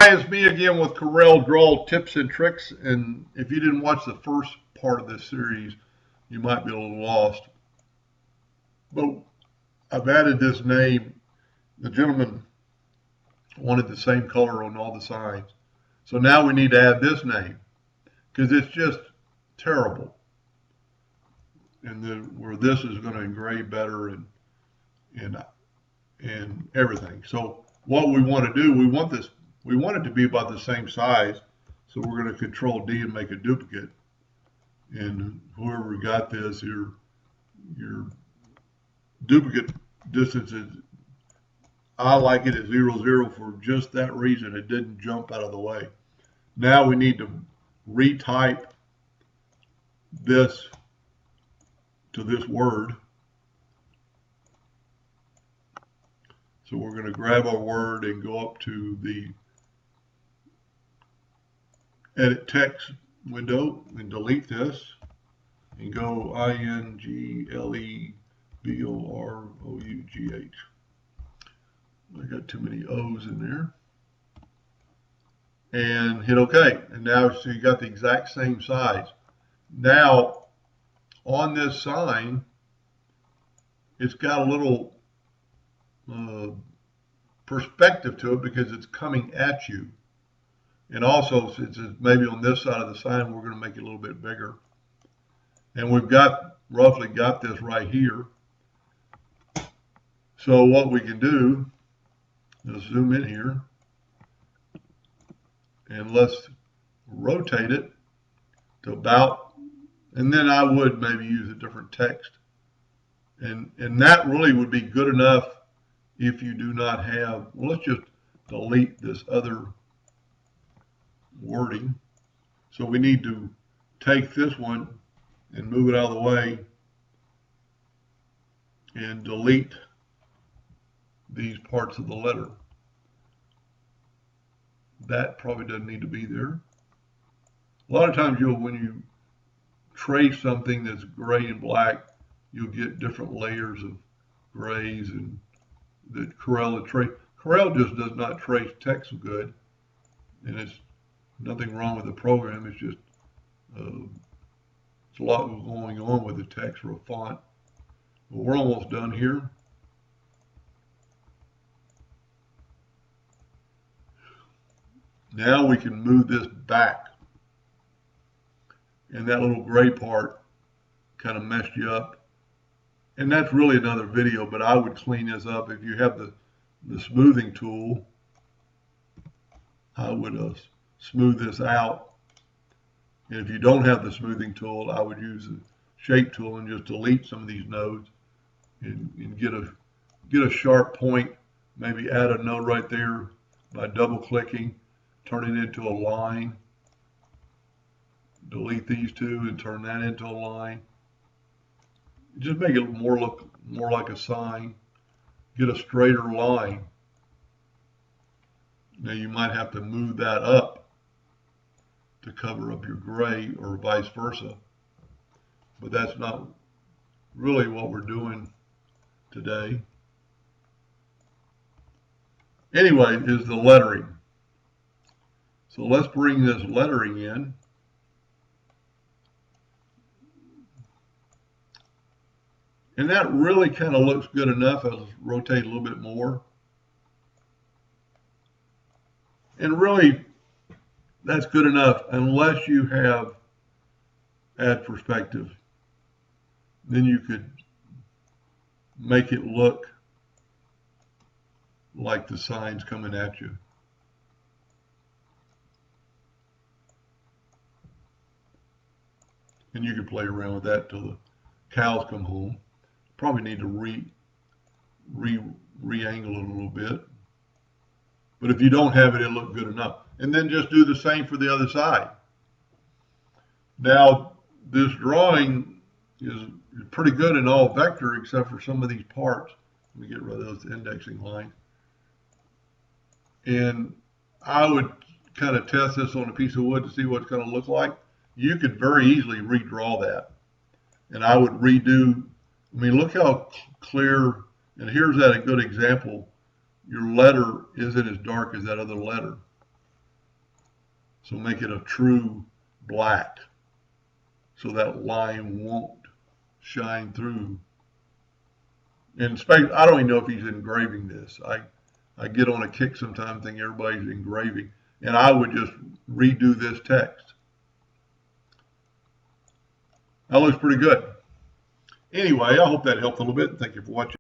Hi, it's me again with Corel Draw Tips and Tricks. And if you didn't watch the first part of this series, you might be a little lost. But I've added this name. The gentleman wanted the same color on all the signs. So now we need to add this name because it's just terrible. And where this is going to engrave better and and everything. So what we want to do, we want it to be about the same size. So we're going to Control D and make a duplicate. And whoever got this, your duplicate distance is, I like it at 0, 0 for just that reason. It didn't jump out of the way. Now we need to retype this to this word. So we're going to grab our word and go up to the edit text window and delete this and go INGLEBOROUGH. I got too many O's in there. And hit OK. And now so you got the exact same size. Now on this sign, it's got a little perspective to it because it's coming at you. And also, since it's maybe on this side of the sign, we're going to make it a little bit bigger. And we've got roughly got this right here. So what we can do is zoom in here and let's rotate it to about, and then I would maybe use a different text. And that really would be good enough if you do not have, well, let's just delete this other wording. So we need to take this one and move it out of the way and delete these parts of the letter. That probably doesn't need to be there. A lot of times when you trace something that's gray and black, you'll get different layers of grays, and that Corel just does not trace text good, and it's nothing wrong with the program. It's just it's a lot going on with the text or a font. But we're almost done here. Now we can move this back. And that little gray part kind of messed you up. And that's really another video, but I would clean this up. If you have the smoothing tool, I would smooth this out. And if you don't have the smoothing tool, I would use the shape tool and just delete some of these nodes and get a sharp point. Maybe add a node right there by double clicking, turn it into a line. Delete these two and turn that into a line. Just make it look more like a sign. Get a straighter line. Now you might have to move that up to cover up your gray or vice versa. But that's not really what we're doing today. Anyway, is the lettering. So let's bring this lettering in. And that really kind of looks good enough. I'll rotate a little bit more. And really, that's good enough unless you have add perspective. Then you could make it look like the sign's coming at you. And you can play around with that till the cows come home. Probably need to re-angle it a little bit. But if you don't have it, it'll look good enough. And then just do the same for the other side. Now, this drawing is pretty good in all vector except for some of these parts. Let me get rid of those indexing lines. And I would kind of test this on a piece of wood to see what it's going to look like. You could very easily redraw that. And I would redo, I mean, look how clear, and here's that a good example. Your letter isn't as dark as that other letter. So make it a true black, so that line won't shine through. In fact, I don't even know if he's engraving this. I get on a kick sometimes thinking everybody's engraving, and I would just redo this text. That looks pretty good. Anyway, I hope that helped a little bit. Thank you for watching.